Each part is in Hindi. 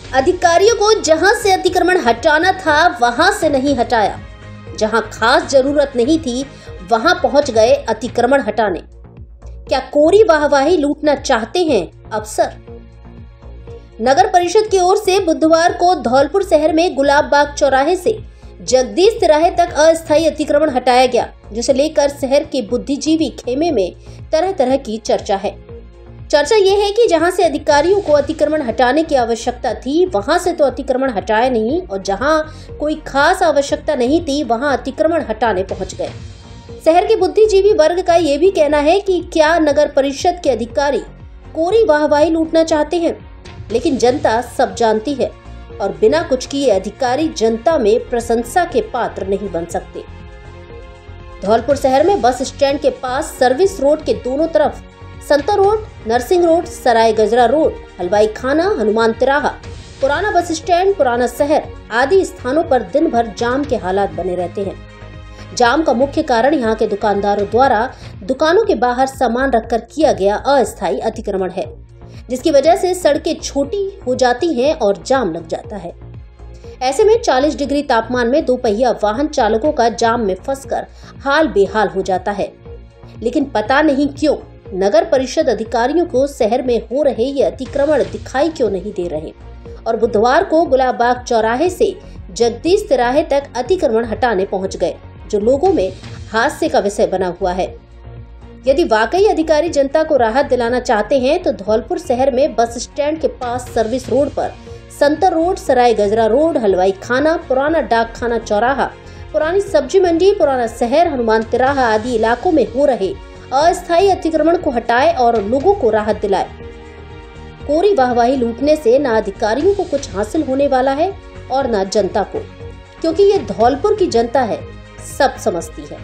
अधिकारियों को जहां से अतिक्रमण हटाना था वहां से नहीं हटाया, जहां खास जरूरत नहीं थी वहां पहुंच गए अतिक्रमण हटाने। क्या कोरी वाहवाही लूटना चाहते हैं अफसर? नगर परिषद की ओर से बुधवार को धौलपुर शहर में गुलाब बाग चौराहे से जगदीश तिराहे तक अस्थायी अतिक्रमण हटाया गया, जिसे लेकर शहर के बुद्धिजीवी खेमे में तरह तरह की चर्चा है। चर्चा ये है कि जहां से अधिकारियों को अतिक्रमण हटाने की आवश्यकता थी वहां से तो अतिक्रमण हटाया नहीं, और जहां कोई खास आवश्यकता नहीं थी वहां अतिक्रमण हटाने पहुंच गए। शहर के बुद्धिजीवी वर्ग का ये भी कहना है कि क्या नगर परिषद के अधिकारी कोरी वाहवाही लूटना चाहते हैं, लेकिन जनता सब जानती है और बिना कुछ किए अधिकारी जनता में प्रशंसा के पात्र नहीं बन सकते। धौलपुर शहर में बस स्टैंड के पास सर्विस रोड के दोनों तरफ संता रोड, नरसिंह रोड, सराय गजरा रोड, हलवाई खाना, हनुमान तिराहा, पुराना बस स्टैंड, पुराना शहर आदि स्थानों पर दिन भर जाम के हालात बने रहते हैं। जाम का मुख्य कारण यहाँ के दुकानदारों द्वारा दुकानों के बाहर सामान रखकर किया गया अस्थायी अतिक्रमण है, जिसकी वजह से सड़कें छोटी हो जाती हैं और जाम लग जाता है। ऐसे में 40 डिग्री तापमान में दोपहिया वाहन चालकों का जाम में फंसकर हाल बेहाल हो जाता है। लेकिन पता नहीं क्यों नगर परिषद अधिकारियों को शहर में हो रहे ये अतिक्रमण दिखाई क्यों नहीं दे रहे, और बुधवार को गुलाब बाग चौराहे से जगदीश तिराहे तक अतिक्रमण हटाने पहुंच गए, जो लोगों में हास्य का विषय बना हुआ है। यदि वाकई अधिकारी जनता को राहत दिलाना चाहते हैं तो धौलपुर शहर में बस स्टैंड के पास सर्विस रोड पर संतर रोड, सराय गजरा रोड, हलवाई खाना, पुराना डाक खाना चौराहा, पुरानी सब्जी मंडी, पुराना शहर, हनुमान तिराहा आदि इलाकों में हो रहे अस्थायी अतिक्रमण को हटाए और लोगों को राहत दिलाए। कोरी वाहवाही लूटने से न अधिकारियों को कुछ हासिल होने वाला है और न जनता को, क्योंकि ये धौलपुर की जनता है, सब समझती है।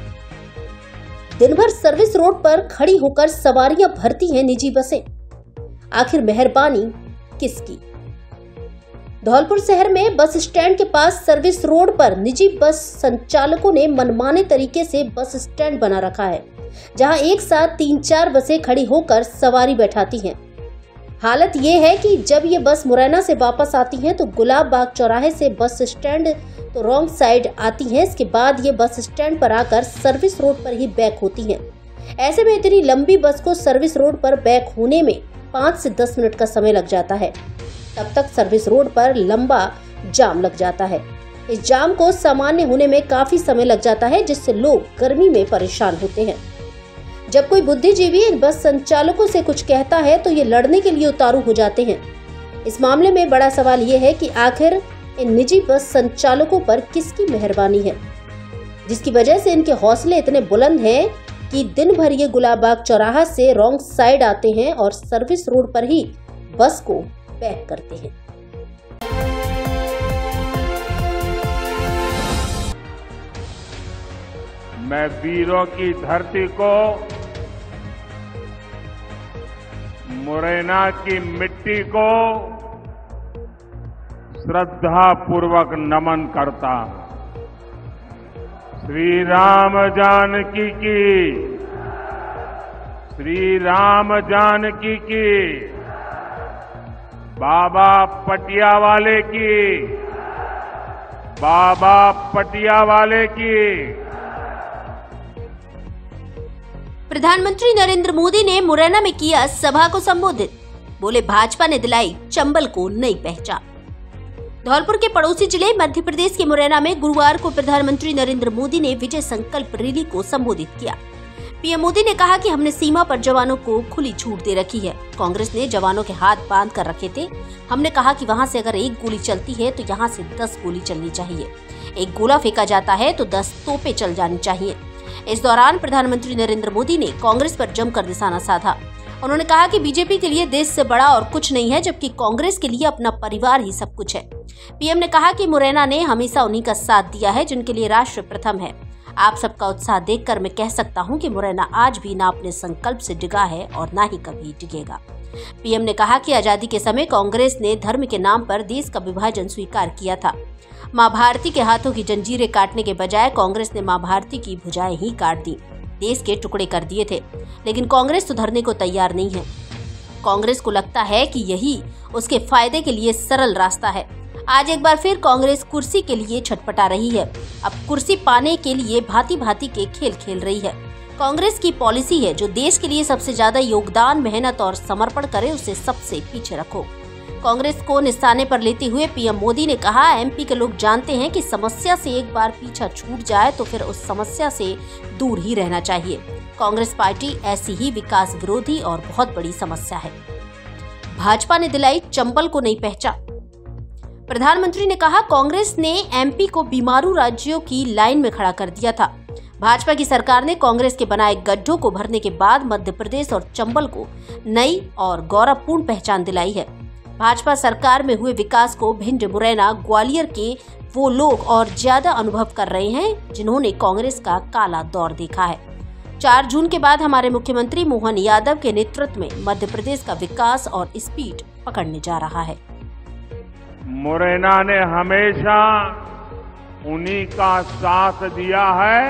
दिन भर सर्विस रोड पर खड़ी होकर सवारियां भरती हैं निजी बसें, आखिर मेहरबानी किसकी? धौलपुर शहर में बस स्टैंड के पास सर्विस रोड पर निजी बस संचालकों ने मनमाने तरीके से बस स्टैंड बना रखा है, जहां एक साथ 3-4 बसें खड़ी होकर सवारी बैठाती हैं। हालत ये है कि जब ये बस मुरैना से वापस आती हैं तो गुलाब बाग चौराहे से बस स्टैंड तो रॉन्ग साइड आती हैं। इसके बाद ये बस स्टैंड पर आकर सर्विस रोड पर ही बैक होती हैं। ऐसे में इतनी लंबी बस को सर्विस रोड पर बैक होने में 5 से 10 मिनट का समय लग जाता है। तब तक सर्विस रोड पर लंबा जाम लग जाता है। इस जाम को सामान्य होने में काफी समय लग जाता है, जिससे लोग गर्मी में परेशान होते हैं। जब कोई बुद्धिजीवी इन बस संचालकों से कुछ कहता है तो ये लड़ने के लिए उतारू हो जाते हैं। इस मामले में बड़ा सवाल ये है कि आखिर इन निजी बस संचालकों पर किसकी मेहरबानी है, जिसकी वजह से इनके हौसले इतने बुलंद हैं कि दिन भर ये गुलाब बाग चौराहा से रॉन्ग साइड आते हैं और सर्विस रोड पर ही बस को बैक करते हैं। मैं वीरों की धरती को, मुरैना की मिट्टी को श्रद्धा पूर्वक नमन करता हूं। श्री राम जानकी की, श्री राम जानकी की, बाबा पटियावाले की, बाबा पटियावाले की। प्रधानमंत्री नरेंद्र मोदी ने मुरैना में किया सभा को संबोधित, बोले भाजपा ने दिलाई चंबल को नई पहचान। धौलपुर के पड़ोसी जिले मध्य प्रदेश के मुरैना में गुरुवार को प्रधानमंत्री नरेंद्र मोदी ने विजय संकल्प रैली को संबोधित किया। पीएम मोदी ने कहा कि हमने सीमा पर जवानों को खुली छूट दे रखी है। कांग्रेस ने जवानों के हाथ बांध कर रखे थे। हमने कहा कि वहां से अगर एक गोली चलती है तो यहाँ से 10 गोली चलनी चाहिए। एक गोला फेंका जाता है तो 10 तोपें चल जानी चाहिए। इस दौरान प्रधानमंत्री नरेंद्र मोदी ने कांग्रेस पर जमकर निशाना साधा। उन्होंने कहा कि बीजेपी के लिए देश से बड़ा और कुछ नहीं है, जबकि कांग्रेस के लिए अपना परिवार ही सब कुछ है। पीएम ने कहा कि मुरैना ने हमेशा उन्हीं का साथ दिया है जिनके लिए राष्ट्र प्रथम है। आप सबका उत्साह देखकर मैं कह सकता हूं कि मुरैना आज भी ना अपने संकल्प से डिगा है और ना ही कभी टिकेगा। पीएम ने कहा कि आजादी के समय कांग्रेस ने धर्म के नाम पर देश का विभाजन स्वीकार किया था। मां भारती के हाथों की जंजीरें काटने के बजाय कांग्रेस ने मां भारती की भुजाएं ही काट दी, देश के टुकड़े कर दिए थे। लेकिन कांग्रेस सुधरने को तैयार नहीं है। कांग्रेस को लगता है कि यही उसके फायदे के लिए सरल रास्ता है। आज एक बार फिर कांग्रेस कुर्सी के लिए छटपटा रही है। अब कुर्सी पाने के लिए भांति भांति के खेल खेल रही है। कांग्रेस की पॉलिसी है, जो देश के लिए सबसे ज्यादा योगदान, मेहनत और समर्पण करे उसे सबसे पीछे रखो। कांग्रेस को निशाने पर लेते हुए पीएम मोदी ने कहा, एमपी के लोग जानते हैं कि समस्या से एक बार पीछा छूट जाए तो फिर उस समस्या से दूर ही रहना चाहिए। कांग्रेस पार्टी ऐसी ही विकास विरोधी और बहुत बड़ी समस्या है। भाजपा ने दिलाई चंबल को नई पहचान। प्रधानमंत्री ने कहा, कांग्रेस ने एमपी को बीमारू राज्यों की लाइन में खड़ा कर दिया था। भाजपा की सरकार ने कांग्रेस के बनाए गड्ढों को भरने के बाद मध्य प्रदेश और चंबल को नई और गौरवपूर्ण पहचान दिलाई है। भाजपा सरकार में हुए विकास को भिंड, मुरैना, ग्वालियर के वो लोग और ज्यादा अनुभव कर रहे हैं जिन्होंने कांग्रेस का काला दौर देखा है। 4 जून के बाद हमारे मुख्यमंत्री मोहन यादव के नेतृत्व में मध्य प्रदेश का विकास और स्पीड पकड़ने जा रहा है। मुरैना ने हमेशा उन्हीं का साथ दिया है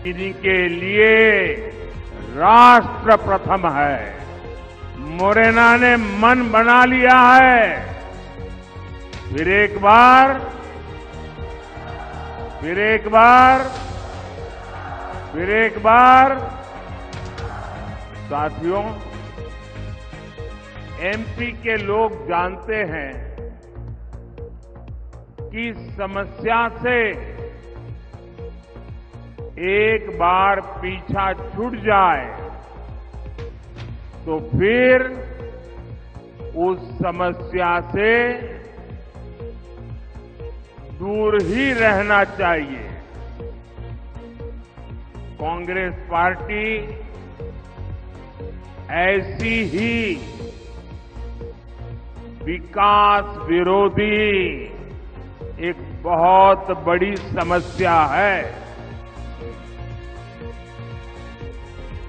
जिनके लिए राष्ट्र प्रथम है। मुरैना ने मन बना लिया है, फिर एक बार साथियों, एमपी के लोग जानते हैं कि समस्या से एक बार पीछा छूट जाए तो फिर उस समस्या से दूर ही रहना चाहिए। कांग्रेस पार्टी ऐसी ही विकास विरोधी एक बहुत बड़ी समस्या है।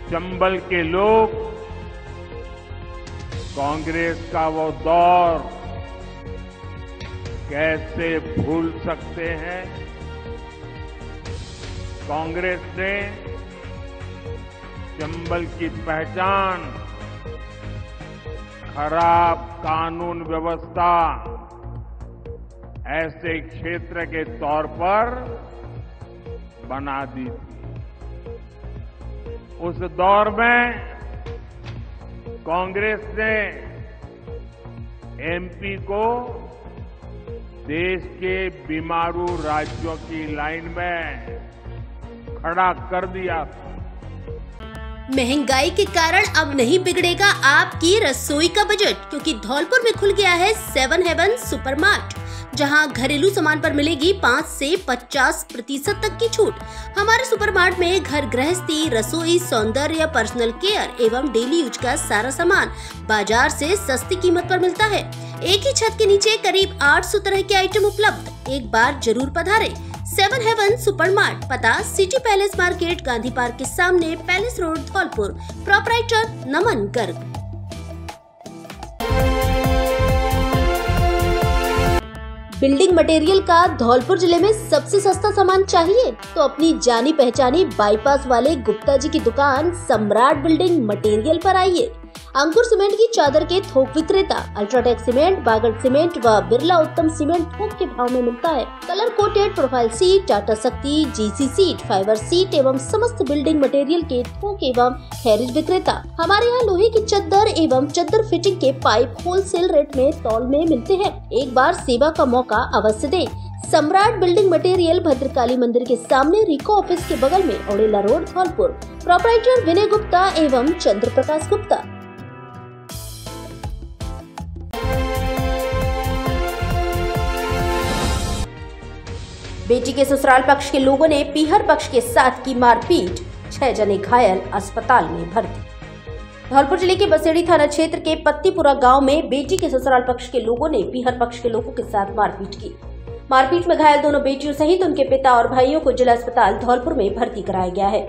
चंबल के लोग कांग्रेस का वो दौर कैसे भूल सकते हैं। कांग्रेस ने चंबल की पहचान खराब कानून व्यवस्था ऐसे क्षेत्र के तौर पर बना दी थी। उस दौर में कांग्रेस ने एमपी को देश के बीमारू राज्यों की लाइन में खड़ा कर दिया। महंगाई के कारण अब नहीं बिगड़ेगा आपकी रसोई का बजट, क्योंकि धौलपुर में खुल गया है 7 हेवन सुपरमार्ट, जहां घरेलू सामान पर मिलेगी 5 से 50% तक की छूट। हमारे सुपरमार्ट में घर गृहस्थी, रसोई, सौंदर्य, पर्सनल केयर एवं डेली यूज का सारा सामान बाजार से सस्ती कीमत पर मिलता है। एक ही छत के नीचे करीब 800 तरह के आइटम उपलब्ध। एक बार जरूर पधारें। 7 हेवन सुपरमार्ट, पता city palace market, Gandhi park के सामने, पैलेस रोड, धौलपुर। प्रोपराइटर नमन गर्ग। बिल्डिंग मटेरियल का धौलपुर जिले में सबसे सस्ता सामान चाहिए तो अपनी जानी पहचानी बाईपास वाले गुप्ता जी की दुकान सम्राट बिल्डिंग मटेरियल पर आइए। अंकुर सीमेंट की चादर के थोक विक्रेता, अल्ट्राटेक सीमेंट, बागड़ सीमेंट व बिरला उत्तम सीमेंट थोक के भाव में मिलता है। Colour coated profile seat, Tata शक्ति, जीसी सीट, फाइबर सीट एवं समस्त बिल्डिंग मटेरियल के थोक एवं हैरिज विक्रेता। हमारे यहाँ लोहे की चद्दर एवं चद्दर फिटिंग के पाइप होलसेल रेट में तौल में मिलते हैं। एक बार सेवा का मौका अवश्य दें। सम्राट बिल्डिंग मटेरियल भद्रकाली मंदिर के सामने, रिको ऑफिस के बगल में, ओडेला रोड, धौलपुर। प्रोपराइटर विनय गुप्ता एवं चंद्र प्रकाश गुप्ता। बेटी के ससुराल पक्ष के लोगों ने पीहर पक्ष के साथ की मारपीट, 6 जने घायल, अस्पताल में भर्ती। धौलपुर जिले के बसेड़ी थाना क्षेत्र के पत्तीपुरा गांव में बेटी के ससुराल पक्ष के लोगों ने पीहर पक्ष के लोगों के साथ मारपीट की। मारपीट में घायल दोनों बेटियों सहित उनके पिता और भाइयों को जिला अस्पताल धौलपुर में भर्ती कराया गया है।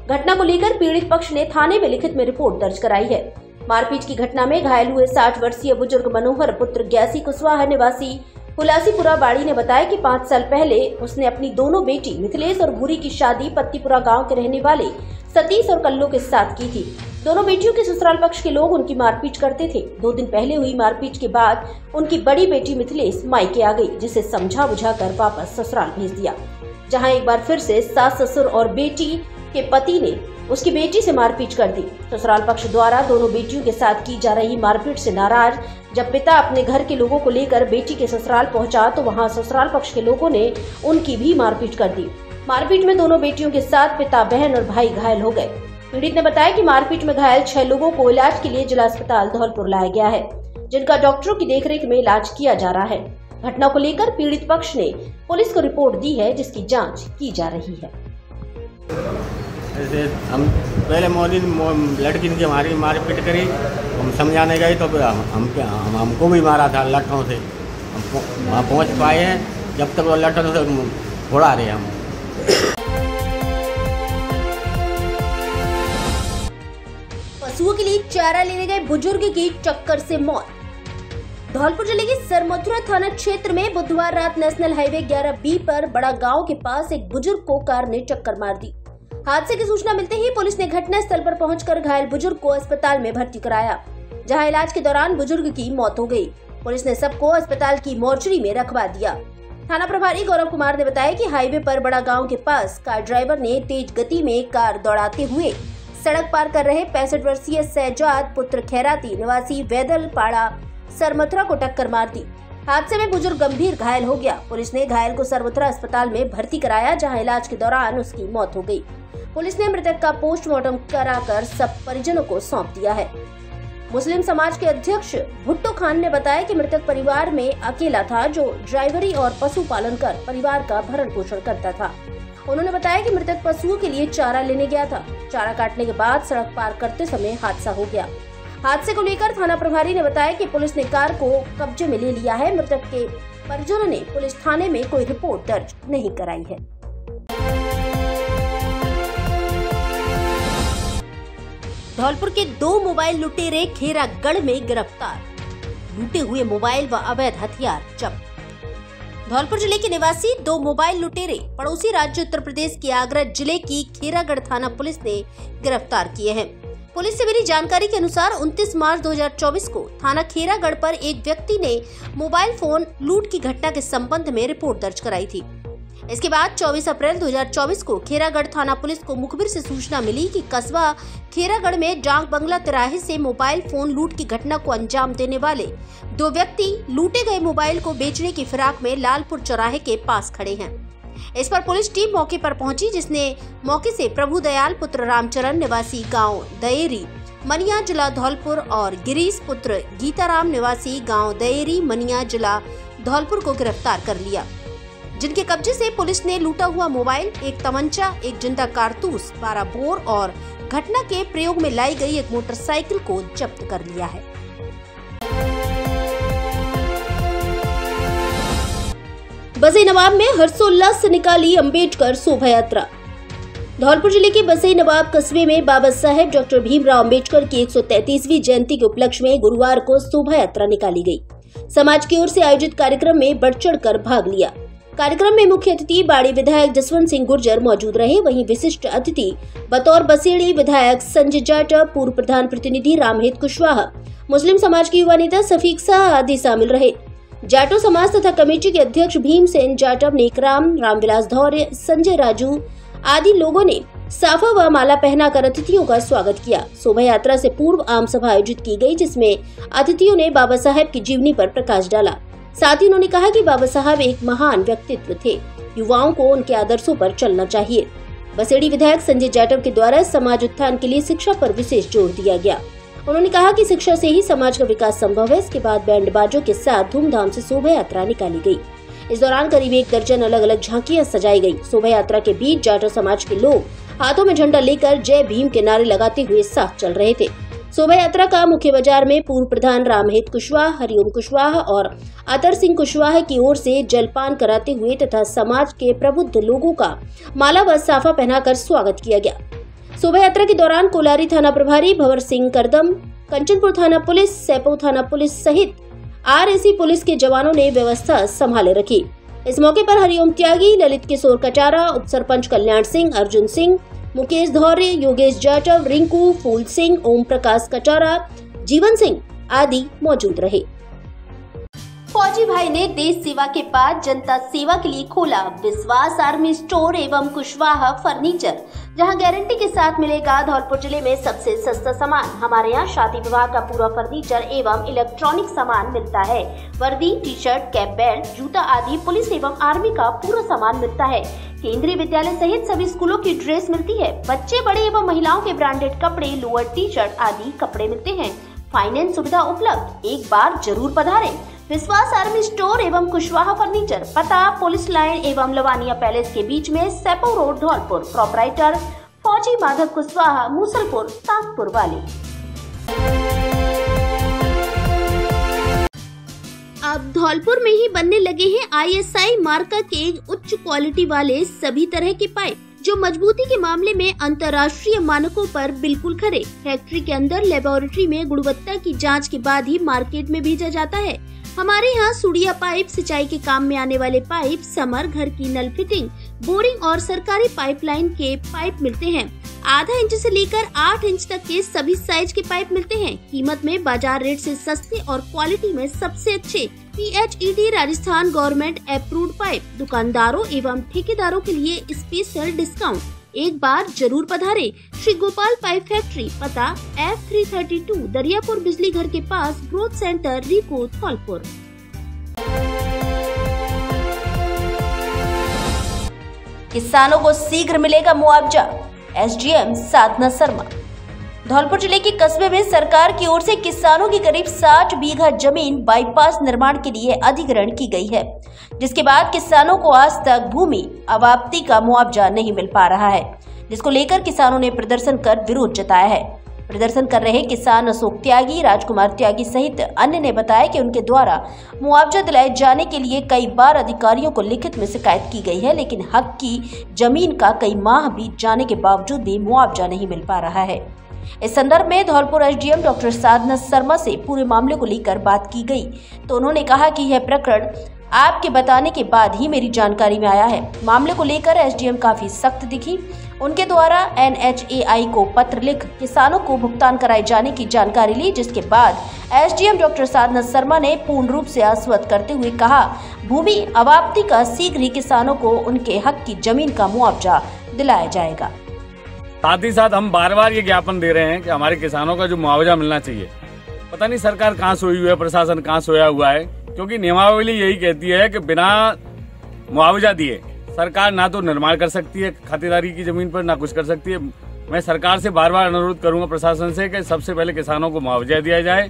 घटना को लेकर पीड़ित पक्ष ने थाने में लिखित में रिपोर्ट दर्ज कराई है। मारपीट की घटना में घायल हुए 60 वर्षीय बुजुर्ग मनोहर पुत्र ग्यासी कुशवाहा निवासी हुलासीपुरा बाड़ी ने बताया कि 5 साल पहले उसने अपनी दोनों बेटी मिथिलेश और भूरी की शादी पत्तीपुरा गांव के रहने वाले सतीश और कल्लू के साथ की थी। दोनों बेटियों के ससुराल पक्ष के लोग उनकी मारपीट करते थे। 2 दिन पहले हुई मारपीट के बाद उनकी बड़ी बेटी मिथिलेश मायके आ गई, जिसे समझा बुझा कर वापस ससुराल भेज दिया, जहां एक बार फिर से सास ससुर और बेटी के पति ने उसकी बेटी से मारपीट कर दी। ससुराल पक्ष द्वारा दोनों बेटियों के साथ की जा रही मारपीट से नाराज जब पिता अपने घर के लोगों को लेकर बेटी के ससुराल पहुंचा तो वहां ससुराल पक्ष के लोगों ने उनकी भी मारपीट कर दी। मारपीट में दोनों बेटियों के साथ पिता, बहन और भाई घायल हो गए। पीड़ित ने बताया कि मारपीट में घायल 6 लोगों को इलाज के लिए जिला अस्पताल धौलपुर लाया गया है, जिनका डॉक्टरों की देखरेख में इलाज किया जा रहा है। घटना को लेकर पीड़ित पक्ष ने पुलिस को रिपोर्ट दी है, जिसकी जांच की जा रही है। ऐसे हम पहले लड़की ने हमारी मारपीट करी, हम समझाने गए तो हमको भी मारा था लट्ठों से। हम वहाँ पहुँच पाए हैं, जब तक वो लट्ठों से फोड़ा रहे हम। पशुओं के लिए चारा लेने गए बुजुर्ग की चक्कर से मौत। धौलपुर जिले के सरमथुरा थाना क्षेत्र में बुधवार रात नेशनल हाईवे 11B पर बड़ा गांव के पास एक बुजुर्ग को कार ने टक्कर मार दी। हादसे की सूचना मिलते ही पुलिस ने घटना स्थल पर पहुंचकर घायल बुजुर्ग को अस्पताल में भर्ती कराया, जहां इलाज के दौरान बुजुर्ग की मौत हो गई। पुलिस ने सबको अस्पताल की मोर्चरी में रखवा दिया। थाना प्रभारी गौरव कुमार ने बताया कि हाईवे पर बड़ा गांव के पास कार ड्राइवर ने तेज गति में कार दौड़ाते हुए सड़क पार कर रहे 65 वर्षीय सहजाद पुत्र खैराती निवासी वैदल पाड़ा सरमथुरा को टक्कर मार दी। हादसे में बुजुर्ग गंभीर घायल हो गया। पुलिस ने घायल को सरमथुरा अस्पताल में भर्ती कराया, जहां इलाज के दौरान उसकी मौत हो गई। पुलिस ने मृतक का पोस्टमार्टम कराकर सब परिजनों को सौंप दिया है। मुस्लिम समाज के अध्यक्ष भुट्टो खान ने बताया कि मृतक परिवार में अकेला था, जो ड्राइवरी और पशुपालन कर परिवार का भरण पोषण करता था। उन्होंने बताया कि मृतक पशुओं के लिए चारा लेने गया था। चारा काटने के बाद सड़क पार करते समय हादसा हो गया। हादसे को लेकर थाना प्रभारी ने बताया कि पुलिस ने कार को कब्जे में ले लिया है। मृतक के परिजनों ने पुलिस थाने में कोई रिपोर्ट दर्ज नहीं कराई है। धौलपुर के 2 मोबाइल लुटेरे खेरागढ़ में गिरफ्तार। लूटे हुए मोबाइल व अवैध हथियार जब्त। धौलपुर जिले के निवासी 2 मोबाइल लुटेरे पड़ोसी राज्य उत्तर प्रदेश के आगरा जिले की खेरागढ़ थाना पुलिस ने गिरफ्तार किए हैं। पुलिस से मिली जानकारी के अनुसार 29 मार्च 2024 को थाना खेरागढ़ पर एक व्यक्ति ने मोबाइल फोन लूट की घटना के संबंध में रिपोर्ट दर्ज कराई थी। इसके बाद 24 अप्रैल 2024 को खेरागढ़ थाना पुलिस को मुखबिर से सूचना मिली कि कस्बा खेरागढ़ में डाक बंगला तिराहे से मोबाइल फोन लूट की घटना को अंजाम देने वाले 2 व्यक्ति लूटे गए मोबाइल को बेचने की फिराक में लालपुर चौराहे के पास खड़े हैं। इस पर पुलिस टीम मौके पर पहुंची, जिसने मौके से प्रभु दयाल पुत्र रामचरण निवासी गांव दयेरी मनिया जिला धौलपुर और गिरीश पुत्र गीताराम निवासी गांव दयेरी मनिया जिला धौलपुर को गिरफ्तार कर लिया, जिनके कब्जे से पुलिस ने लूटा हुआ मोबाइल, एक तमंचा, एक जिंदा कारतूस, 12 बोर और घटना के प्रयोग में लाई गई एक मोटरसाइकिल को जब्त कर लिया है। बसई नवाब में हर्षोल्लास से निकाली अंबेडकर शोभा यात्रा। धौलपुर जिले के बसई नवाब कस्बे में बाबा साहेब डॉक्टर भीमराव अंबेडकर की 133वीं जयंती के उपलक्ष्य में गुरुवार को शोभा यात्रा निकाली गई। समाज की ओर से आयोजित कार्यक्रम में बढ़ चढ़कर भाग लिया। कार्यक्रम में मुख्य अतिथि बाड़ी विधायक जसवंत सिंह गुर्जर मौजूद रहे। वहीं विशिष्ट अतिथि बतौर बसेड़ी विधायक संजय जाटव, पूर्व प्रधान प्रतिनिधि रामहित कुशवाहा, मुस्लिम समाज के युवा नेता सफीक शाह आदि शामिल रहे। जाटो समाज तथा कमेटी के अध्यक्ष भीमसेन जाटव, नेकराम, रामविलास धौर्य, संजय राजू आदि लोगों ने साफा व माला पहनाकर अतिथियों का स्वागत किया। शोभा यात्रा से पूर्व आम सभा आयोजित की गई, जिसमें अतिथियों ने बाबा साहेब की जीवनी पर प्रकाश डाला। साथ ही उन्होंने कहा कि बाबा साहब एक महान व्यक्तित्व थे, युवाओं को उनके आदर्शों पर चलना चाहिए। बसेड़ी विधायक संजय जाटव के द्वारा समाज उत्थान के लिए शिक्षा पर विशेष जोर दिया गया। उन्होंने कहा कि शिक्षा से ही समाज का विकास संभव है। इसके बाद बैंड बाजों के साथ धूमधाम से शोभा यात्रा निकाली गई। इस दौरान करीब 1 दर्जन अलग अलग झांकियां सजाई गई। शोभा यात्रा के बीच जाटो समाज के लोग हाथों में झंडा लेकर जय भीम के नारे लगाते हुए साथ चल रहे थे। शोभा यात्रा का मुख्य बाजार में पूर्व प्रधान रामहित कुशवाहा, हरिओम कुशवाहा और अतर सिंह कुशवाहा की ओर से जलपान कराते हुए तथा समाज के प्रबुद्ध लोगों का माला व साफा पहनाकर स्वागत किया गया। शोभा यात्रा के दौरान कोलारी थाना प्रभारी भंवर सिंह करदम, कंचनपुर थाना पुलिस, सैपऊ थाना पुलिस सहित RAC पुलिस के जवानों ने व्यवस्था संभाले रखी। इस मौके पर हरिओम त्यागी, ललित किशोर कटारा, उप सरपंच कल्याण सिंह, अर्जुन सिंह, मुकेश धौर्य, योगेश जाटव, रिंकू, फूल सिंह, ओम प्रकाश कटारा, जीवन सिंह आदि मौजूद रहे। फौजी भाई ने देश सेवा के बाद जनता सेवा के लिए खोला विश्वास आर्मी स्टोर एवं कुशवाहा फर्नीचर, जहां गारंटी के साथ मिलेगा धौलपुर जिले में सबसे सस्ता सामान। हमारे यहाँ शादी विवाह का पूरा फर्नीचर एवं इलेक्ट्रॉनिक सामान मिलता है। वर्दी, टी शर्ट, कैप, बेल्ट, जूता आदि पुलिस एवं आर्मी का पूरा सामान मिलता है। केंद्रीय विद्यालय सहित सभी स्कूलों की ड्रेस मिलती है। बच्चे, बड़े एवं महिलाओं के ब्रांडेड कपड़े, लोअर, टी शर्ट आदि कपड़े मिलते हैं। फाइनेंस सुविधा उपलब्ध, एक बार जरूर पधारें। विश्वास आर्मी स्टोर एवं कुशवाहा फर्नीचर, पता पुलिस लाइन एवं लवानिया पैलेस के बीच में, सेपो रोड, धौलपुर। प्रोपराइटर फौजी माधव कुशवाहा, मूसलपुर, ताजपुर वाले। अब धौलपुर में ही बनने लगे हैं ISI मार्का के उच्च क्वालिटी वाले सभी तरह के पाइप, जो मजबूती के मामले में अंतर्राष्ट्रीय मानकों पर बिल्कुल खरे। फैक्ट्री के अंदर लेबोरेटरी में गुणवत्ता की जांच के बाद ही मार्केट में भेजा जाता है। हमारे यहाँ सुड़िया पाइप, सिंचाई के काम में आने वाले पाइप, समर, घर की नल फिटिंग, बोरिंग और सरकारी पाइपलाइन के पाइप मिलते हैं। आधा इंच से लेकर 8 इंच तक के सभी साइज के पाइप मिलते हैं। कीमत में बाजार रेट से सस्ते और क्वालिटी में सबसे अच्छे PHED Rajasthan government approved pipe. दुकानदारों एवं ठेकेदारों के लिए स्पेशल डिस्काउंट, एक बार जरूर पधारे। श्री गोपाल पाइप फैक्ट्री, पता F332 दरियापुर बिजली घर के पास, ग्रोथ सेंटर, रिको, धौलपुर। किसानों को शीघ्र मिलेगा मुआवजा, SDM साधना शर्मा। धौलपुर जिले के कस्बे में सरकार की ओर से किसानों की करीब 60 बीघा जमीन बाईपास निर्माण के लिए अधिग्रहण की गई है, जिसके बाद किसानों को आज तक भूमि अवाप्ति का मुआवजा नहीं मिल पा रहा है, जिसको लेकर किसानों ने प्रदर्शन कर विरोध जताया है। प्रदर्शन कर रहे किसान अशोक त्यागी, राजकुमार त्यागी सहित अन्य ने बताया कि उनके द्वारा मुआवजा दिलाए जाने के लिए कई बार अधिकारियों को लिखित में शिकायत की गई है, लेकिन हक की जमीन का कई माह बीत जाने के बावजूद भी मुआवजा नहीं मिल पा रहा है। इस संदर्भ में धौलपुर SDM डॉक्टर साधना शर्मा से पूरे मामले को लेकर बात की गई, तो उन्होंने कहा कि यह प्रकरण आपके बताने के बाद ही मेरी जानकारी में आया है। मामले को लेकर SDM काफी सख्त दिखी। उनके द्वारा NHAI को पत्र लिख किसानों को भुगतान कराए जाने की जानकारी ली, जिसके बाद SDM डॉक्टर साधना शर्मा ने पूर्ण रूप से आश्वस्त करते हुए कहा, भूमि अवाप्ति का शीघ्र ही किसानों को उनके हक की जमीन का मुआवजा दिलाया जाएगा। साथ ही साथ हम बार बार ये ज्ञापन दे रहे हैं कि हमारे किसानों का जो मुआवजा मिलना चाहिए, पता नहीं सरकार कहाँ सोई हुई है, प्रशासन कहाँ सोया हुआ है, क्योंकि नियमावली यही कहती है कि बिना मुआवजा दिए सरकार ना तो निर्माण कर सकती है खातेदारी की जमीन पर, ना कुछ कर सकती है। मैं सरकार से बार बार अनुरोध करूंगा प्रशासन से कि सबसे पहले किसानों को मुआवजा दिया जाए,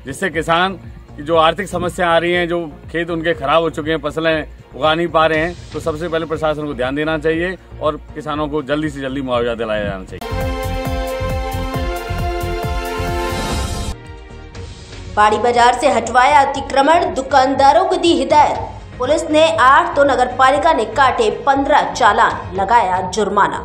जिससे किसान की जो आर्थिक समस्या आ रही हैं, जो खेत उनके खराब हो चुके हैं, फसलें उगा नहीं पा रहे हैं, तो सबसे पहले प्रशासन को ध्यान देना चाहिए और किसानों को जल्दी से जल्दी मुआवजा दिलाया जाना चाहिए। बाड़ी बाजार से हटवाया अतिक्रमण, दुकानदारों को दी हिदायत। पुलिस ने 8 तो नगर पालिका ने काटे 15 चालान, लगाया जुर्माना।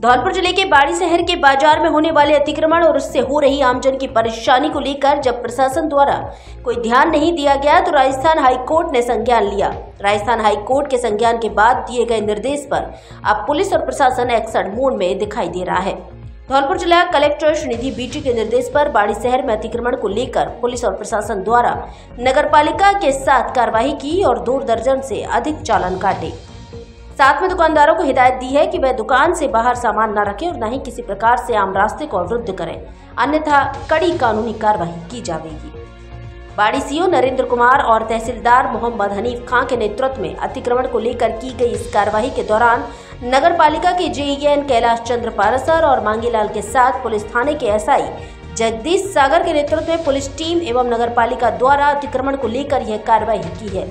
धौलपुर जिले के बाड़ी शहर के बाजार में होने वाले अतिक्रमण और उससे हो रही आमजन की परेशानी को लेकर जब प्रशासन द्वारा कोई ध्यान नहीं दिया गया तो राजस्थान हाई कोर्ट ने संज्ञान लिया। राजस्थान हाई कोर्ट के संज्ञान के बाद दिए गए निर्देश पर अब पुलिस और प्रशासन एक्शन मोड में दिखाई दे रहा है। धौलपुर जिला कलेक्टर श्रीनिधि बीटी के निर्देश पर बाड़ी शहर में अतिक्रमण को लेकर पुलिस और प्रशासन द्वारा नगरपालिका के साथ कार्रवाई की और 2 दर्जन से अधिक चालान काटे। साथ में दुकानदारों को हिदायत दी है कि वह दुकान से बाहर सामान न रखें और न ही किसी प्रकार से आम रास्ते को अवरुद्ध करें, अन्यथा कड़ी कानूनी कार्रवाई की जाएगी। बाड़ी सीओ नरेंद्र कुमार और तहसीलदार मोहम्मद हनीफ खां के नेतृत्व में अतिक्रमण को लेकर की गई इस कार्रवाई के दौरान नगर पालिका के JEN कैलाश चंद्र पारसर और मांगीलाल के साथ पुलिस थाने के SI जगदीश सागर के नेतृत्व में पुलिस टीम एवं नगर पालिका द्वारा अतिक्रमण को लेकर यह कार्रवाई की है,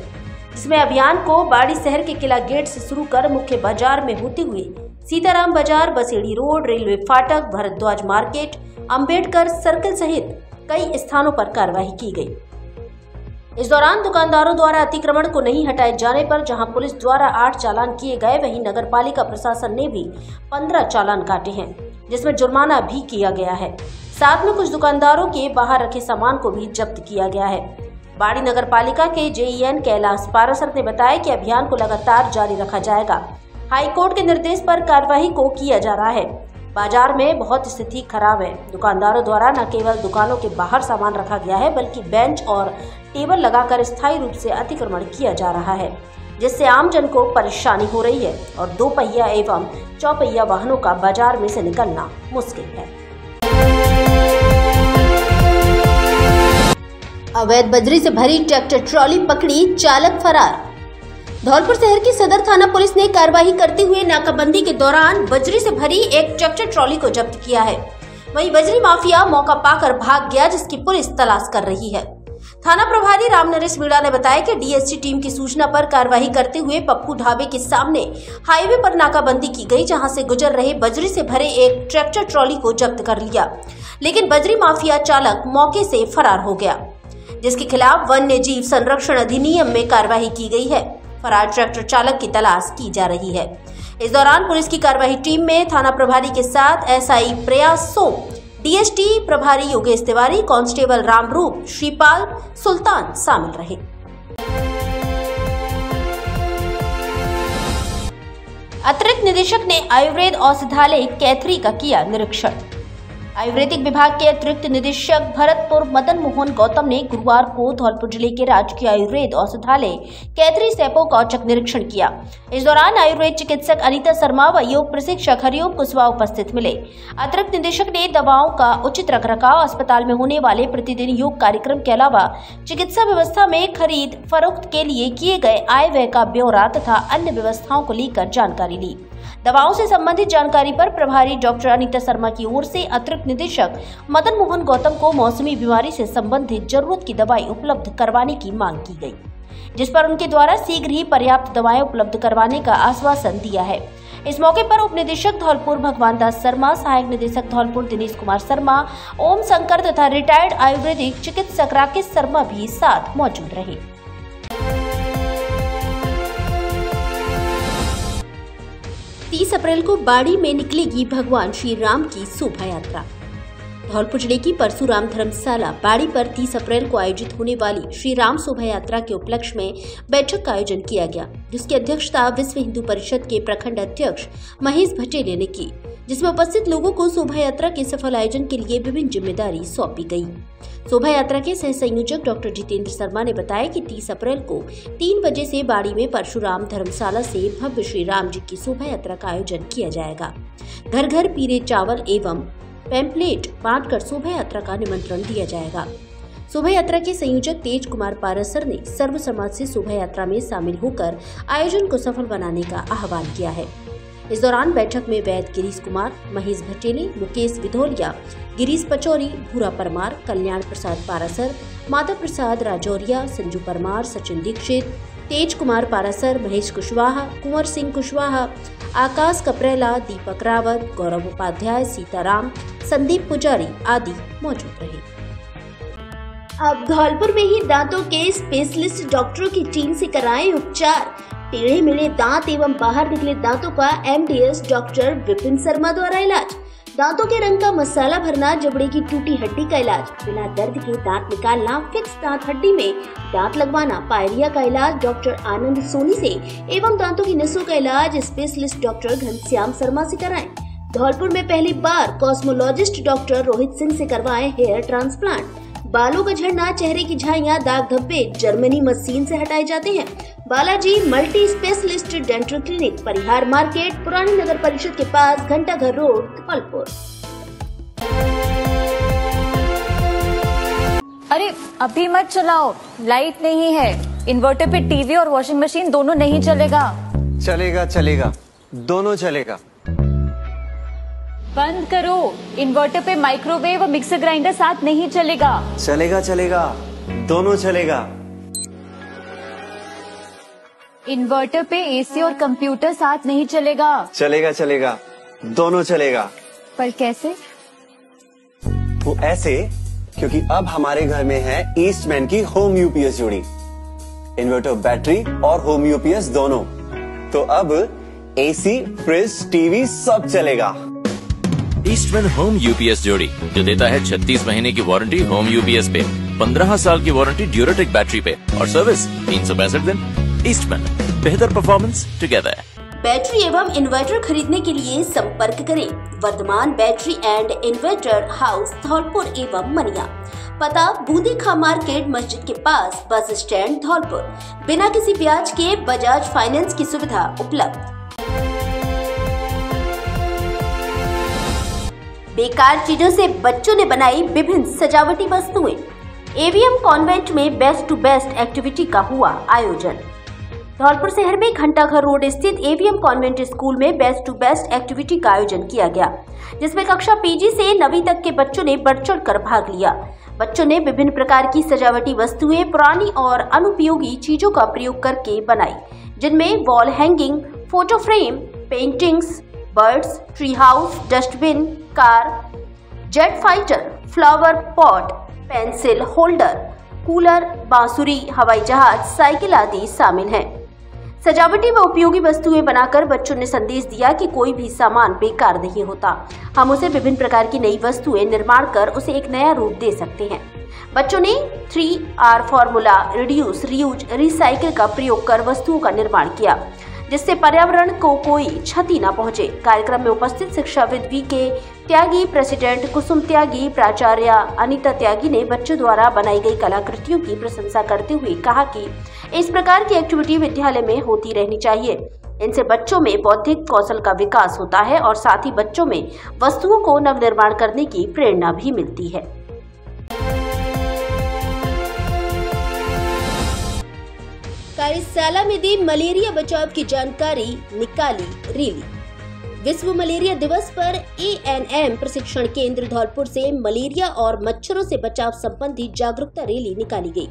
जिसमें अभियान को बाड़ी शहर के किला गेट से शुरू कर मुख्य बाजार में होते हुए सीताराम बाजार, बसेड़ी रोड, रेलवे फाटक, भरद्वाज मार्केट, अंबेडकर सर्कल सहित कई स्थानों पर कार्रवाई की गई। इस दौरान दुकानदारों द्वारा अतिक्रमण को नहीं हटाए जाने पर जहां पुलिस द्वारा 8 चालान किए गए, वहीं नगर पालिका प्रशासन ने भी 15 चालान काटे हैं, जिसमें जुर्माना भी किया गया है। साथ में कुछ दुकानदारों के बाहर रखे सामान को भी जब्त किया गया है। बाड़ी नगर पालिका के JEN कैलाश पारसर ने बताया कि अभियान को लगातार जारी रखा जाएगा। हाईकोर्ट के निर्देश पर कार्रवाई को किया जा रहा है। बाजार में बहुत स्थिति खराब है। दुकानदारों द्वारा न केवल दुकानों के बाहर सामान रखा गया है, बल्कि बेंच और टेबल लगाकर स्थायी रूप से अतिक्रमण किया जा रहा है, जिससे आम जन को परेशानी हो रही है और 2 पहिया एवं चौपहिया वाहनों का बाजार में से निकलना मुश्किल है। अवैध बजरी से भरी ट्रैक्टर ट्रॉली पकड़ी, चालक फरार। धौलपुर शहर की सदर थाना पुलिस ने कार्रवाई करते हुए नाकाबंदी के दौरान बजरी से भरी एक ट्रैक्टर ट्रॉली को जब्त किया है। वहीं बजरी माफिया मौका पाकर भाग गया, जिसकी पुलिस तलाश कर रही है। थाना प्रभारी रामनरेश मीणा ने बताया कि डीएसजी टीम की सूचना पर कार्रवाई करते हुए पप्पू ढाबे के सामने हाईवे पर नाकाबंदी की गई, जहां से गुजर रहे बजरी से भरे एक ट्रैक्टर ट्रॉली को जब्त कर लिया, लेकिन बजरी माफिया चालक मौके से फरार हो गया, जिसके खिलाफ वन्य जीव संरक्षण अधिनियम में कार्रवाई की गई है। फरार ट्रैक्टर चालक की तलाश की जा रही है। इस दौरान पुलिस की कार्रवाई टीम में थाना प्रभारी के साथ एसआई प्रयास सोम, डीएसटी प्रभारी योगेश तिवारी, कांस्टेबल रामरूप, श्रीपाल सुल्तान शामिल रहे। अतिरिक्त निदेशक ने आयुर्वेद औषधालय कैथरी का किया निरीक्षण। आयुर्वेदिक विभाग के अतिरिक्त निदेशक भरतपुर मदन मोहन गौतम ने गुरुवार को धौलपुर जिले के राजकीय आयुर्वेद औषधालय कैथरी सैपो का औचक निरीक्षण किया। इस दौरान आयुर्वेद चिकित्सक अनीता शर्मा व योग प्रशिक्षक हरिओम कुशवाहा उपस्थित मिले। अतिरिक्त निदेशक ने दवाओं का उचित रखरखाव, अस्पताल में होने वाले प्रतिदिन योग कार्यक्रम के अलावा चिकित्सा व्यवस्था में खरीद फरोख्त के लिए किए गए आय व्यय का ब्यौरा तथा अन्य व्यवस्थाओं को लेकर जानकारी ली। दवाओं से संबंधित जानकारी पर प्रभारी डॉक्टर अनीता शर्मा की ओर से अतिरिक्त निदेशक मदन मोहन गौतम को मौसमी बीमारी से संबंधित जरूरत की दवाई उपलब्ध करवाने की मांग की गई, जिस पर उनके द्वारा शीघ्र ही पर्याप्त दवाएं उपलब्ध करवाने का आश्वासन दिया है। इस मौके पर उप निदेशक धौलपुर भगवान दास शर्मा, सहायक निदेशक धौलपुर दिनेश कुमार शर्मा, ओम शंकर तथा रिटायर्ड आयुर्वेदिक चिकित्सक राकेश शर्मा भी साथ मौजूद रहे। 30 अप्रैल को बाड़ी में निकलेगी भगवान श्री राम की शोभा यात्रा। धौलपुर जिले की परशुराम धर्मशाला बाड़ी पर 30 अप्रैल को आयोजित होने वाली श्री राम शोभा यात्रा के उपलक्ष्य में बैठक का आयोजन किया गया, जिसकी अध्यक्षता विश्व हिंदू परिषद के प्रखंड अध्यक्ष महेश भटेले ने की, जिसमें उपस्थित लोगों को शोभा यात्रा के सफल आयोजन के लिए विभिन्न जिम्मेदारी सौंपी गई। शोभा यात्रा के सह संयोजक डॉक्टर जितेंद्र शर्मा ने बताया कि 30 अप्रैल को 3 बजे से बाड़ी में परशुराम धर्मशाला से भव्य श्री राम जी की शोभा यात्रा का आयोजन किया जाएगा। घर घर पीरे चावल एवं पैम्पलेट बांटकर शोभा यात्रा का निमंत्रण दिया जाएगा। शोभा यात्रा के संयोजक तेज कुमार पारासर ने सर्व समाज से शोभा यात्रा में शामिल होकर आयोजन को सफल बनाने का आह्वान किया है। इस दौरान बैठक में वैद्य गिरीश कुमार, महेश भटेले, मुकेश विधौलिया, गिरीश पचौरी, भूरा परमार, कल्याण प्रसाद पारासर, माधव प्रसाद राजौरिया, संजू परमार, सचिन दीक्षित, तेज कुमार पारासर, महेश कुशवाहा, कुंवर सिंह कुशवाहा, आकाश कपरेला, दीपक रावत, गौरव उपाध्याय, सीताराम, संदीप पुजारी आदि मौजूद रहे। अब धौलपुर में ही दांतों के स्पेशलिस्ट डॉक्टरों की टीम से कराएं उपचार। टेढ़े मेढ़े दांत एवं बाहर निकले दांतों का एमडीएस डॉक्टर विपिन शर्मा द्वारा इलाज। दांतों के रंग का मसाला भरना, जबड़े की टूटी हड्डी का इलाज, बिना दर्द के दांत निकालना, फिक्स दांत हड्डी में दांत लगवाना, पायरिया का इलाज डॉक्टर आनंद सोनी से एवं दांतों की नसों का इलाज स्पेशलिस्ट डॉक्टर घनश्याम शर्मा से कराएं। धौलपुर में पहली बार कॉस्मोलॉजिस्ट डॉक्टर रोहित सिंह से करवाएं हेयर ट्रांसप्लांट। बालों का झड़ना, चेहरे की झाइयां, दाग धब्बे जर्मनी मशीन से हटाए जाते हैं। Balaji multi specialist dental clinic, Parihar market, पुरानी नगर परिषद के पास, घंटाघर रोड, धौलपुर। अरे अभी मत चलाओ, लाइट नहीं है। इन्वर्टर पे टीवी और वॉशिंग मशीन दोनों नहीं चलेगा। चलेगा चलेगा, दोनों चलेगा। बंद करो, इन्वर्टर पे माइक्रोवेव और मिक्सर ग्राइंडर साथ नहीं चलेगा। चलेगा चलेगा, दोनों चलेगा। इन्वर्टर पे एसी और कंप्यूटर साथ नहीं चलेगा। चलेगा चलेगा, दोनों चलेगा। पर कैसे? वो ऐसे, क्योंकि अब हमारे घर में है ईस्टमैन की होम यूपीएस जोड़ी। इन्वर्टर, बैटरी और होम यूपीएस दोनों। तो अब एसी, फ्रिज, टीवी सब चलेगा। ईस्टमैन होम यूपीएस जोड़ी, जो देता है 36 महीने की वारंटी होम यूपीएस पे, 15 साल की वारंटी ड्यूरेटेक बैटरी पे और सर्विस 365 दिन। ईस्टमैन, बेहतर परफॉर्मेंस टुगेदर। बैटरी एवं इन्वर्टर खरीदने के लिए संपर्क करें Vardhaman battery and inverter house Dholpur एवं मनिया। पता बूंदी खां मार्केट मस्जिद के पास, बस स्टैंड धौलपुर। बिना किसी ब्याज के बजाज फाइनेंस की सुविधा उपलब्ध। बेकार चीजों से बच्चों ने बनाई विभिन्न सजावटी वस्तुएं। एवीएम कॉन्वेंट में बेस्ट टू बेस्ट एक्टिविटी का हुआ आयोजन। धौलपुर शहर में घंटाघर रोड स्थित एवीएम कॉन्वेंट स्कूल में बेस्ट टू बेस्ट एक्टिविटी का आयोजन किया गया, जिसमें कक्षा पीजी से 9वीं तक के बच्चों ने बढ़ चढ़ कर भाग लिया। बच्चों ने विभिन्न प्रकार की सजावटी वस्तुएं पुरानी और अनुपयोगी चीजों का प्रयोग करके बनाई, जिनमें wall hanging, photo frame, paintings, birds, tree house, dustbin, car, jet fighter, flower pot, pencil holder, cooler, बांसुरी, हवाई जहाज, साइकिल आदि शामिल हैं। सजावटी व उपयोगी वस्तुएं बनाकर बच्चों ने संदेश दिया कि कोई भी सामान बेकार नहीं होता, हम उसे विभिन्न प्रकार की नई वस्तुएं निर्माण कर उसे एक नया रूप दे सकते हैं। बच्चों ने 3R formula, reduce, reuse, recycle का प्रयोग कर वस्तुओं का निर्माण किया, जिससे पर्यावरण को कोई क्षति न पहुंचे। कार्यक्रम में उपस्थित शिक्षाविद वी.के. त्यागी, प्रेसिडेंट कुसुम त्यागी, प्राचार्य अनीता त्यागी ने बच्चों द्वारा बनाई गई कलाकृतियों की प्रशंसा करते हुए कहा कि इस प्रकार की एक्टिविटी विद्यालय में होती रहनी चाहिए। इनसे बच्चों में बौद्धिक कौशल का विकास होता है और साथ ही बच्चों में वस्तुओं को नवनिर्माण करने की प्रेरणा भी मिलती है। कार्यशाला में दी मलेरिया बचाव की जानकारी, निकाली रैली। विश्व मलेरिया दिवस पर ANM प्रशिक्षण केंद्र धौलपुर से मलेरिया और मच्छरों से बचाव संबंधी जागरूकता रैली निकाली गई।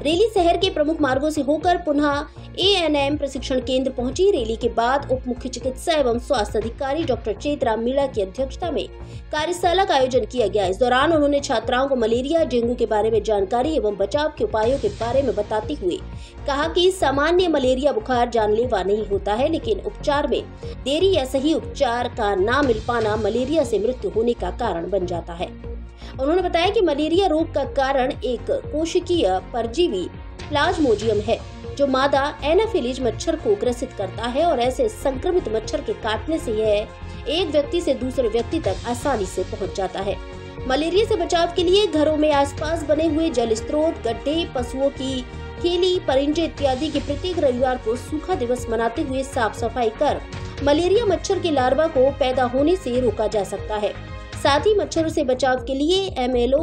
रैली शहर के प्रमुख मार्गों से होकर पुनः ANM प्रशिक्षण केंद्र पहुंची। रैली के बाद उप मुख्य चिकित्सा एवं स्वास्थ्य अधिकारी डॉक्टर चेतराम मीणा की अध्यक्षता में कार्यशाला का आयोजन किया गया। इस दौरान उन्होंने छात्राओं को मलेरिया, डेंगू के बारे में जानकारी एवं बचाव के उपायों के बारे में बताते हुए कहा कि सामान्य मलेरिया बुखार जानलेवा नहीं होता है, लेकिन उपचार में देरी या सही उपचार का ना मिल पाना मलेरिया से मृत्यु होने का कारण बन जाता है। उन्होंने बताया कि मलेरिया रोग का कारण एक कोशिकीय परजीवी प्लाज्मोडियम है, जो मादा एनाफिलीज मच्छर को ग्रसित करता है और ऐसे संक्रमित मच्छर के काटने से यह एक व्यक्ति से दूसरे व्यक्ति तक आसानी से पहुंच जाता है। मलेरिया से बचाव के लिए घरों में आसपास बने हुए जल स्रोत, गड्ढे, पशुओं की थैली, परिंजे इत्यादि के प्रत्येक रविवार को सूखा दिवस मनाते हुए साफ सफाई कर मलेरिया मच्छर के लार्वा को पैदा होने से रोका जा सकता है। साथ ही मच्छरों से बचाव के लिए MLO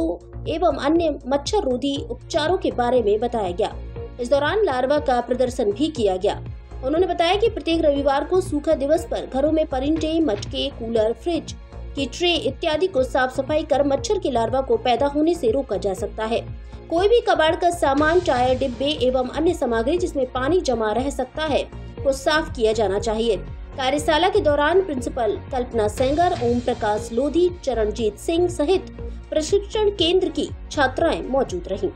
एवं अन्य मच्छर रोधी उपचारों के बारे में बताया गया। इस दौरान लार्वा का प्रदर्शन भी किया गया। उन्होंने बताया कि प्रत्येक रविवार को सूखा दिवस पर घरों में परिंजे, मटके, कूलर, फ्रिज की ट्रे इत्यादि को साफ सफाई कर मच्छर के लार्वा को पैदा होने से रोका जा सकता है। कोई भी कबाड़ का सामान, टायर, डिब्बे एवं अन्य सामग्री जिसमें पानी जमा रह सकता है को साफ किया जाना चाहिए। कार्यशाला के दौरान प्रिंसिपल कल्पना सेंगर, ओम प्रकाश लोधी, चरणजीत सिंह सहित प्रशिक्षण केंद्र की छात्राएं मौजूद रहीं।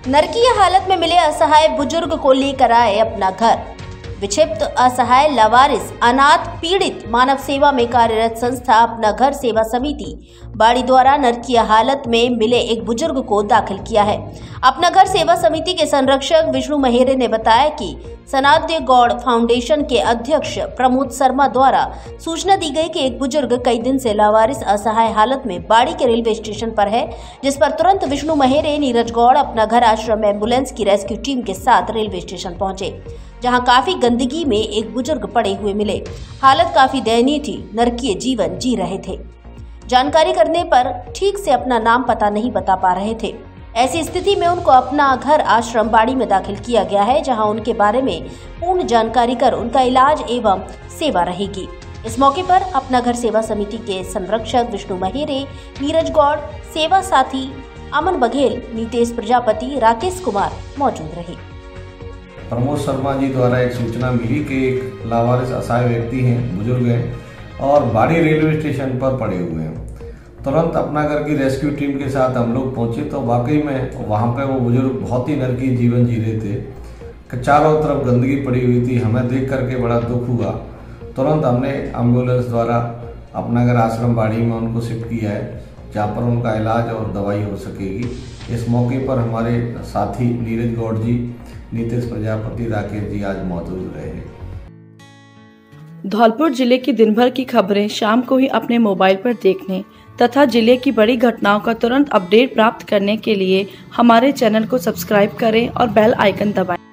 नरकीय हालत में मिले असहाय बुजुर्ग को लेकर आए अपना घर। विक्षिप्त, असहाय, लावारिस, अनाथ, पीड़ित मानव सेवा में कार्यरत संस्था अपना घर सेवा समिति बाड़ी द्वारा नरकीय हालत में मिले एक बुजुर्ग को दाखिल किया है। अपना घर सेवा समिति के संरक्षक विष्णु महेरे ने बताया कि सनाद्य गौड़ फाउंडेशन के अध्यक्ष प्रमोद शर्मा द्वारा सूचना दी गई कि एक बुजुर्ग कई दिन से लावारिस, असहाय हालत में बाड़ी के रेलवे स्टेशन पर है, जिस पर तुरंत विष्णु महेरे, नीरज गौड़ अपना घर आश्रम एम्बुलेंस की रेस्क्यू टीम के साथ रेलवे स्टेशन पहुंचे, जहां काफी गंदगी में एक बुजुर्ग पड़े हुए मिले। हालत काफी दयनीय थी, नरकीय जीवन जी रहे थे। जानकारी करने पर ठीक से अपना नाम पता नहीं बता पा रहे थे। ऐसी स्थिति में उनको अपना घर आश्रम बाड़ी में दाखिल किया गया है, जहां उनके बारे में पूर्ण जानकारी कर उनका इलाज एवं सेवा रहेगी। इस मौके पर अपना घर सेवा समिति के संरक्षक विष्णु महेरे, नीरज गौड़, सेवा साथी अमन बघेल, नीतेश प्रजापति, राकेश कुमार मौजूद रहे। प्रमोद शर्मा जी द्वारा एक सूचना मिली कि एक लावारिस असहाय व्यक्ति हैं, बुजुर्ग हैं और बाड़ी रेलवे स्टेशन पर पड़े हुए हैं। तुरंत अपना घर की रेस्क्यू टीम के साथ हम लोग पहुंचे तो वाकई में वहां पे वो बुजुर्ग बहुत ही नरकी जीवन जी रहे थे। चारों तरफ गंदगी पड़ी हुई थी। हमें देख करके बड़ा दुख हुआ। तुरंत हमने एम्बुलेंस द्वारा अपना घर आश्रम बाड़ी में उनको शिफ्ट किया है, जहाँ पर उनका इलाज और दवाई हो सकेगी। इस मौके पर हमारे साथी नीरज गौड़ जी, नीतीश प्रजापति, राकेश जी आज मौजूद रहे। धौलपुर जिले की दिन भर की खबरें शाम को ही अपने मोबाइल पर देखने तथा जिले की बड़ी घटनाओं का तुरंत अपडेट प्राप्त करने के लिए हमारे चैनल को सब्सक्राइब करें और बेल आइकन दबाएं।